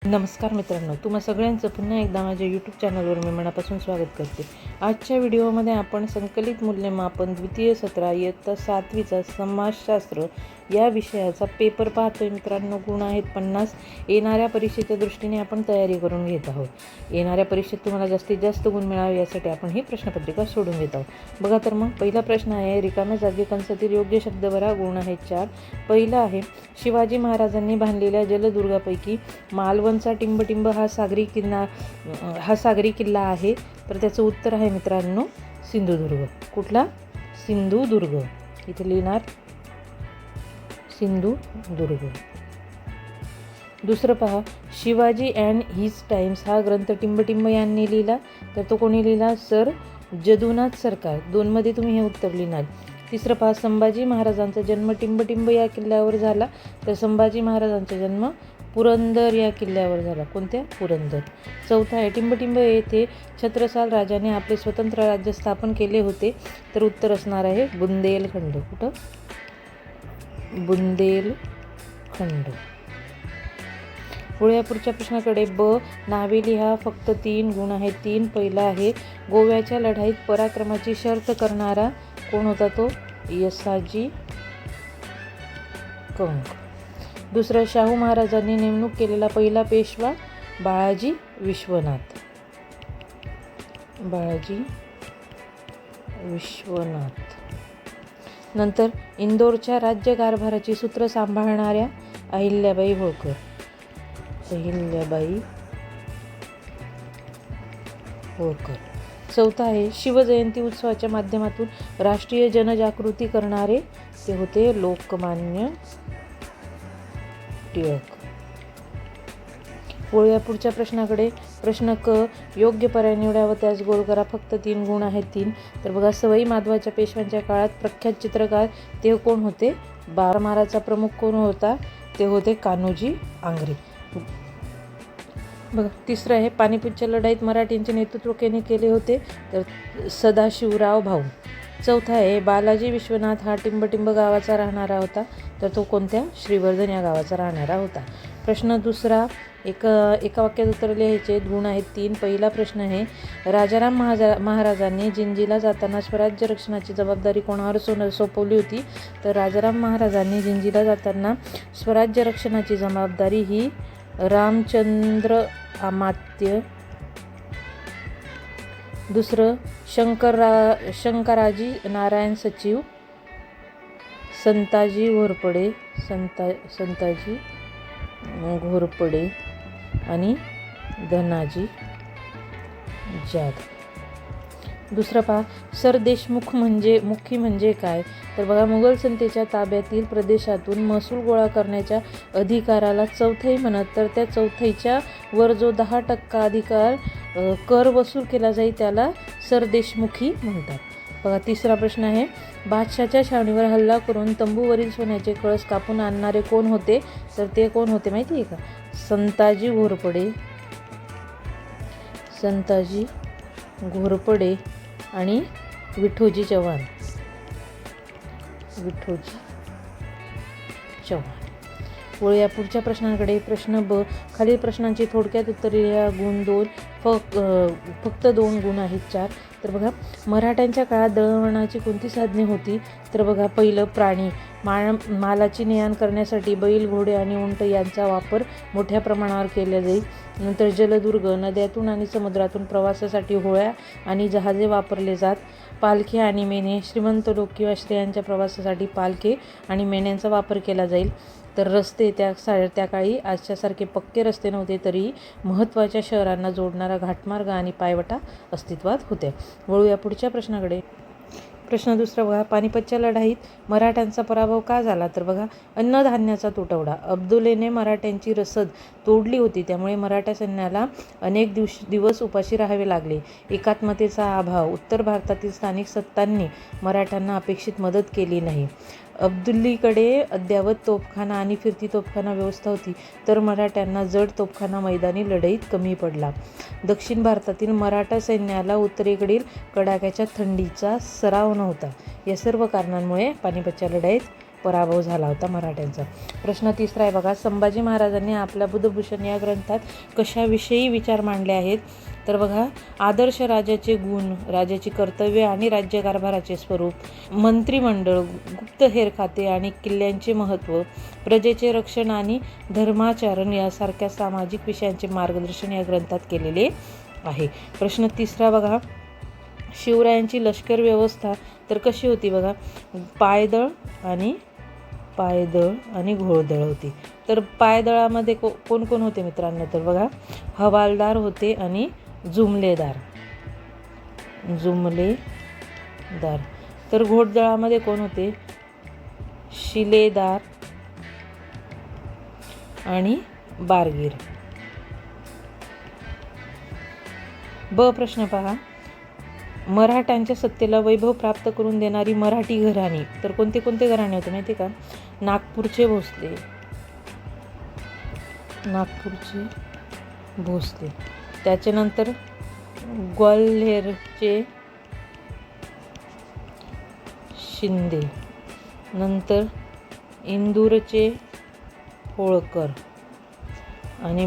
नमस्कार मित्रांनो, तुम्हा सगळ्यांचं पुन्हा एकदा माझ्या यूट्यूब चॅनलवर मी मनापासून स्वागत करते. आजच्या व्हिडिओमध्ये आपण संकलित मूल्यमापन द्वितीय सत्र इयत्ता 7वीचा समाजशास्त्र या विषयाचा पेपर पाहतोय. मित्रांनो, गुण आहेत 50. येणाऱ्या परीक्षेच्या दृष्टीने आपण तयारी करून घेत आहोत. येणाऱ्या परीक्षेत तुम्हाला जास्तीत जास्त गुण मिळावे यासाठी आपण ही प्रश्नपत्रिका सोडून घेत आहोत. बघा तर मग पहिला प्रश्न आहे, रिकाम्या जागी कंसातील योग्य शब्द भरा. गुण आहेत 4. पहिला आहे, शिवाजी महाराजांनी बांधलेल्या जलदुर्गापैकी मालवणचा टिंबटिंब हा सागरी किल्ला आहे. तर त्याचं उत्तर आहे मित्रांनो सिंधुदुर्ग. कुठला? सिंधुदुर्ग. इथे लिहिणार सिंधुदुर्ग. दुसरं पहा, शिवाजी अँड हिज टाइम्स हा ग्रंथ टिंबटिंब यांनी लिहिला. तर तो कोणी लिहिला? सर जदुनाथ सरकार. 2 मध्ये तुम्ही हे उत्तर लिहिणार. तिसरं पहा, संभाजी महाराजांचा जन्म टिंबटिंब या किल्ल्यावर झाला. तर संभाजी महाराजांचा जन्म पुरंदर या किल्ल्यावर झाला. कोणत्या? पुरंदर. चौथा आहे, टिंबटिंब येथे छत्रसाल राजाने आपले स्वतंत्र राज्य स्थापन केले होते. तर उत्तर असणार आहे बुंदेलखंड. कुठं? बुंदेलखंड. पुढे पुढच्या प्रश्नाकडे ब, नावे लिहा. फक्त 3 गुण आहेत 3. पहिला आहे, गोव्याच्या लढाईत पराक्रमाची शर्त करणारा कोण होता? तो यसाजी कंक. दुसरं, शाहू महाराजांनी नेमणूक केलेला पहिला पेशवा बाळाजी विश्वनाथ. बाळाजी विश्वनाथ. नंतर, इंदोरच्या राज्यकारभाराची सूत्र सांभाळणाऱ्या अहिल्याबाई होळकर. अहिल्याबाई होळकर. चौथा आहे, शिवजयंती उत्सवाच्या माध्यमातून राष्ट्रीय जनजागृती करणारे ते होते लोकमान्य टिळक. वळूया पुढच्या प्रश्नाकडे. प्रश्न क, योग्य पर्याय निवडा व त्यास गोल करा. फक्त 3 गुण आहेत 3. तर बघा, सवाई माधवाच्या पेशव्यांच्या काळात प्रख्यात चित्रकार ते कोण होते? बारमाराचा प्रमुख कोण होता? ते होते कान्होजी आंग्रे. बघा, तिसरं आहे, पानिपतच्या लढाईत मराठ्यांचे नेतृत्व कोणी केले होते? तर सदाशिवराव भाऊ. चौथा आहे, बालाजी विश्वनाथ हा टिंबटिंब गावाचा राहणारा होता. तर तो कोणत्या? श्रीवर्धन या गावाचा राहणारा होता. प्रश्न दुसरा, एका वाक्यात उत्तर लिहायचे. गुण आहेत 3. पहिला प्रश्न आहे, राजाराम महाराजांनी जिंजीला जाताना स्वराज्य रक्षणाची जबाबदारी कोणावर सोपवली होती? तर राजाराम महाराजांनी जिंजीला जाताना स्वराज्य रक्षणाची जबाबदारी ही रामचंद्र अमात्य. दुसरं, शंकराजी नारायण सचिव, संताजी घोरपडे. संताजी घोरपडे आणि धनाजी जाधव. दुसरं पहा, सरदेशमुखी म्हणजे काय? तर बघा, मुघल सत्तेच्या ताब्यातील प्रदेशातून महसूल गोळा करण्याच्या अधिकाराला चौथाई म्हणत. तर त्या चौथाईच्या वर जो 10% अधिकार कर वसूल केला जाईल त्याला सरदेशमुखी म्हणतात. बघा, तिसरा प्रश्न आहे, बादशाच्या छावणीवर हल्ला करून तंबूवरील सोन्याचे कळस कापून आणणारे कोण होते? तर ते कोण होते माहिती आहे का? संताजी घोरपडे. संताजी घोरपडे आणि विठोजी चव्हाण. विठोजी चव्हाण. वळूया पुढच्या प्रश्नाकडे. प्रश्न ब, खालील प्रश्नांची थोडक्यात उत्तरे लिहा. गुण 2. फक्त 2 गुण आहेत 4. तर बघा, मराठ्यांच्या काळात दळणवळणाची कोणती साधने होती? तर बघा, पहिलं, प्राणी. मालाची ने-आण करण्यासाठी बैल, घोडे आणि उंट यांचा वापर मोठ्या प्रमाणावर केला जाईल. नंतर जलदुर्ग, नद्यातून आणि समुद्रातून प्रवासासाठी होळ्या आणि जहाजे वापरले जात. पालखी आणि मेणे, श्रीमंत लोक किंवा स्त्रियांच्या प्रवासासाठी पालखे आणि मेण्यांचा वापर केला जाईल. तर रस्ते, त्या काळी आजच्यासारखे पक्के रस्ते नव्हते, तरीही महत्त्वाच्या शहरांना जोडणारा घाटमार्ग आणि पायवाटा अस्तित्वात होते. वळूया पुढच्या प्रश्नाकडे. प्रश्न दुसरा बघा, पानिपतच्या लढाईत मराठ्यांचा पराभव का झाला? तर बघा, अन्नधान्याचा तुटवडा. अब्दुल्लेने मराठ्यांची रसद तोडली होती, त्यामुळे मराठा सैन्याला अनेक दिवस उपाशी राहावे लागले. एकात्मतेचा अभाव. उत्तर भारतातील स्थानिक सत्तांनी मराठ्यांना अपेक्षित मदत केली नाही. अब्दुल्लीकडे अद्ययावत तोफखाना आणि फिरती तोफखाना व्यवस्था होती, तर मराठ्यांना जड तोफखाना मैदानी लढाईत कमी पडला. दक्षिण भारतातील मराठा सैन्याला उत्तरेकडील कडाक्याच्या थंडीचा सराव नव्हता. या सर्व कारणांमुळे पानिपतच्या लढाईत पराभव झाला होता मराठ्यांचा. प्रश्न 3 आहे बघा, संभाजी महाराजांनी आपल्या बुधभूषण या ग्रंथात कशाविषयी विचार मांडले आहेत? तर बघा, आदर्श राजाचे गुण, राजाची कर्तव्य आणि राज्यकारभाराचे स्वरूप, मंत्रिमंडळ, गुप्तहेर खाते आणि किल्ल्यांचे महत्त्व, प्रजेचे रक्षण आणि धर्माचरण यासारख्या सामाजिक विषयांचे मार्गदर्शन या ग्रंथात केलेले आहे. प्रश्न 3 बघा, शिवरायांची लष्कर व्यवस्था तर कशी होती बघा, पायदळ आणि घोडदळ होती. तर पायदळामध्ये कोण कोण होते मित्रांनो? तर बघा, हवालदार होते आणि जुमलेदार. तर घोडदळामध्ये कोण होते? शिलेदार आणि बारगीर. ब प्रश्न पहा, मराठ्यांच्या सत्तेला वैभव प्राप्त करून देणारी मराठी घराणी तर कोणते कोणते घराणे होते माहिती का? नागपूरचे भोसले, त्याच्यानंतर ग्वाल्हेरचे शिंदे, नंतर इंदूरचे होळकर आणि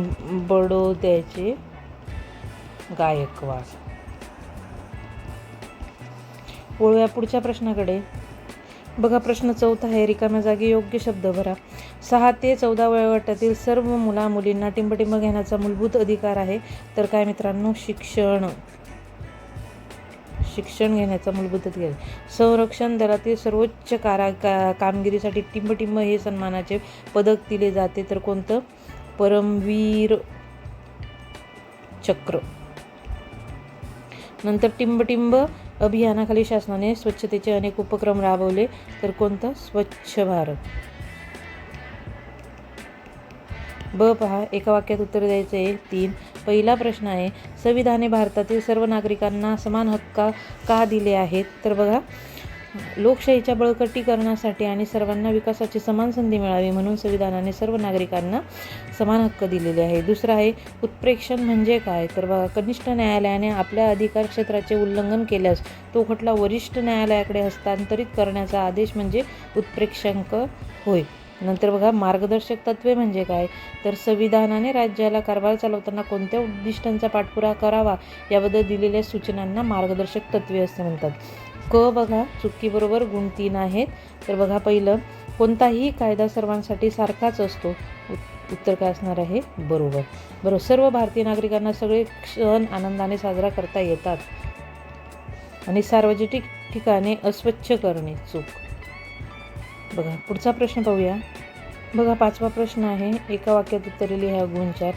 बडोद्याचे गायकवाड. वळूया पुढच्या प्रश्नाकडे. बघा, प्रश्न 4 आहे, रिकाम्या जागी योग्य शब्द भरा. 6 ते 14 वयोगटातील सर्व मुला-मुलींना टिंबटिंब घेण्याचा मूलभूत अधिकार आहे. तर काय मित्रांनो? शिक्षण घेण्याचा मूलभूत अधिकार. संरक्षण दलातील सर्वोच्च कामगिरीसाठी टिंबटिंब हे सन्मानाचे पदक दिले जाते. तर कोणतं? परमवीर चक्र. नंतर टिंबटिंब अभियानाखाली शासनाने स्वच्छतेचे अनेक उपक्रम राबवले. तर कोणतं? स्वच्छ भारत. ब पहा, एका वाक्यात उत्तर द्यायचं आहे. 3 पहिला प्रश्न आहे, संविधाने भारतातील सर्व नागरिकांना समान हक्क का दिले आहेत? तर बघा, लोकशाहीच्या बळकटीकरणासाठी आणि सर्वांना विकासाची समान संधी मिळावी म्हणून संविधानाने सर्व नागरिकांना समान हक्क दिलेले आहे. दुसरं आहे, उत्प्रेक्षण म्हणजे काय? तर बघा, कनिष्ठ न्यायालयाने आपल्या अधिकार क्षेत्राचे उल्लंघन केल्यास तो खटला वरिष्ठ न्यायालयाकडे हस्तांतरित करण्याचा आदेश म्हणजे उत्प्रेक्षक होय. नंतर बघा, मार्गदर्शक तत्वे म्हणजे काय? तर संविधानाने राज्याला कारभार चालवताना कोणत्या उद्दिष्टांचा पाठपुरावा करावा याबद्दल दिलेल्या सूचनांना मार्गदर्शक तत्वे असे म्हणतात. क बघा, चुकीबरोबर गुण 3 आहेत. तर बघा, पहिलं, कोणताही कायदा सर्वांसाठी सारखाच असतो. उत्तर काय असणार आहे? बरोबर. सर्व भारतीय नागरिकांना सगळे क्षण आनंदाने साजरा करता येतात. आणि सार्वजनिक ठिकाणे अस्वच्छ करणे चूक. बघा, पुढचा प्रश्न पाहूया. बघा, 5वा प्रश्न आहे, एका वाक्यात उत्तरे लिहा. गुण 4.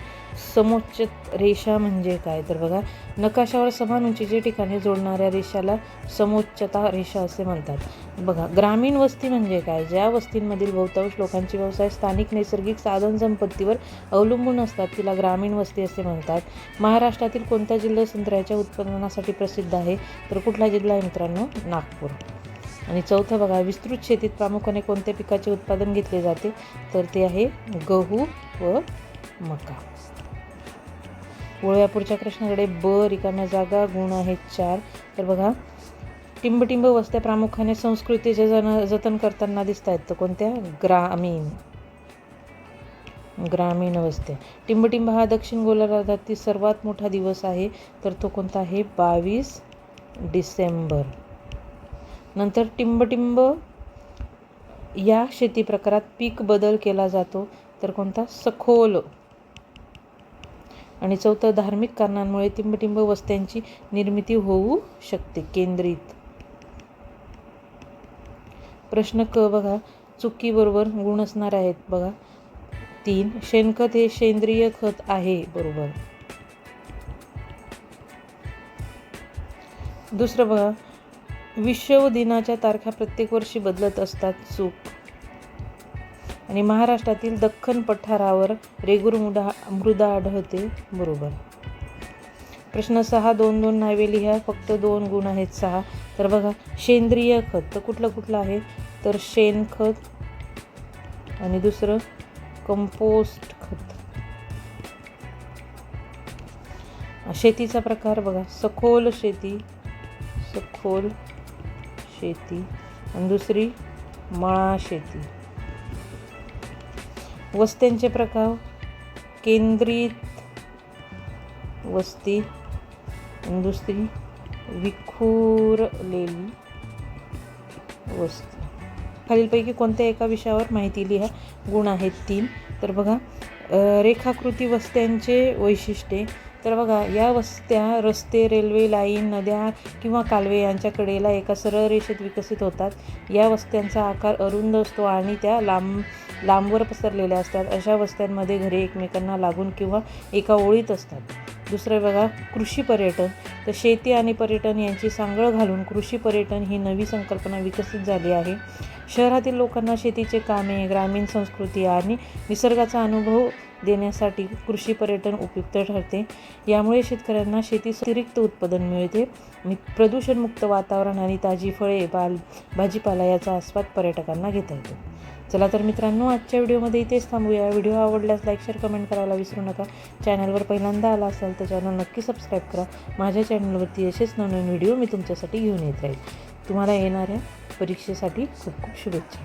समोच्च रेषा म्हणजे काय? तर बघा, नकाशावर समान उंचीचे ठिकाणे जोडणाऱ्या रेषाला समोच्चता रेषा असे म्हणतात. बघा, ग्रामीण वस्ती म्हणजे काय? ज्या वस्तींमधील बहुतांश लोकांची व्यवसाय स्थानिक नैसर्गिक साधन संपत्तीवर अवलंबून असतात तिला ग्रामीण वस्ती असे म्हणतात. महाराष्ट्रातील कोणता जिल्हा संत्र्याच्या उत्पादनासाठी प्रसिद्ध आहे? तर कुठला जिल्हा आहे मित्रांनो? नागपूर. आणि 4 बघा, विस्तृत शेतीत प्रामुख्याने कोणत्या पिकाचे उत्पादन घेतले जाते? तर ते आहे गहू व मका. वळूया पुढच्या प्रश्नाकडे. ब रिकाम्या जागा, गुण आहेत 4. तर बघा, टिंबटिंब वस्त्या प्रामुख्याने संस्कृतीचे जतन करताना दिसत आहेत. तर कोणत्या? ग्रामीण वस्त्या. टिंबटिंब हा दक्षिण गोलार्धातील सर्वात मोठा दिवस आहे. तर तो कोणता आहे? 22 डिसेंबर. नंतर टिंबटिंब या शेती प्रकारात पीक बदल केला जातो. तर कोणता? सखोल. आणि 4 धार्मिक कारणांमुळे टिंबटिंब वस्त्यांची निर्मिती होऊ शकते. केंद्रित. प्रश्न क बघा, चुकी बरोबर गुण असणार आहेत. बघा, 3 शेणखत हे सेंद्रिय खत आहे. बरोबर. दुसरं बघा, विश्व दिनाच्या तारखा प्रत्येक वर्षी बदलत असतात. चूक. आणि महाराष्ट्रातील दख्खन पठारावर रेगूर मृदा आढळते. बरोबर. प्रश्न 6 2-2 नावे लिहा. फक्त 2 गुण आहेत. 6. तर बघा, सेंद्रिय खत तर कुठलं आहे? तर शेणखत आणि दुसरं कंपोस्ट खत. शेतीचा प्रकार बघा, सखोल शेती आणि दुसरी मळा शेती. वस्त्यांचे प्रकार: केंद्रित वस्ती, इंडस्ट्री, विखुरलेली वस्ती. खालीलपैकी कोणत्या एका विषयावर माहिती लिहा. गुण आहेत 3. तर बघा, रेखाकृती वस्त्यांचे वैशिष्ट्ये. तर बघा, या वस्त्या रस्ते, रेल्वे लाईन, नद्या किंवा कालवे यांच्या कडेला एका सरळ रेषेत विकसित होतात. या वस्त्यांचा आकार अरुंद असतो आणि त्या लांबवर पसरलेल्या असतात. अशा वस्त्यांमध्ये घरे एकमेकांना लागून किंवा एका ओळीत असतात. दुसरं बघा, कृषी पर्यटन. तर शेती आणि पर्यटन यांची सांगड घालून कृषी पर्यटन ही नवी संकल्पना विकसित झाली आहे. शहरातील लोकांना शेतीचे कामे, ग्रामीण संस्कृती आणि निसर्गाचा अनुभव देण्यासाठी कृषी पर्यटन उपयुक्त ठरते. यामुळे शेतकऱ्यांना शेतीव्यतिरिक्त उत्पादन मिळते. प्रदूषणमुक्त वातावरण आणि ताजी फळे, भाजीपाला याचा आस्वाद पर्यटकांना घेता येतो. चला तर मित्रांनो, आजच्या व्हिडिओमध्ये इथेच थांबूया. व्हिडिओ आवडल्यास लाईक, शेअर, कमेंट करायला विसरू नका. चॅनलवर पहिल्यांदा आला असाल तर चॅनल नक्की सबस्क्राईब करा. माझ्या चॅनलवरती असेच नवनवीन व्हिडिओ मी तुमच्यासाठी घेऊन येत राहील. तुम्हाला येणाऱ्या परीक्षेसाठी खूप खूप शुभेच्छा.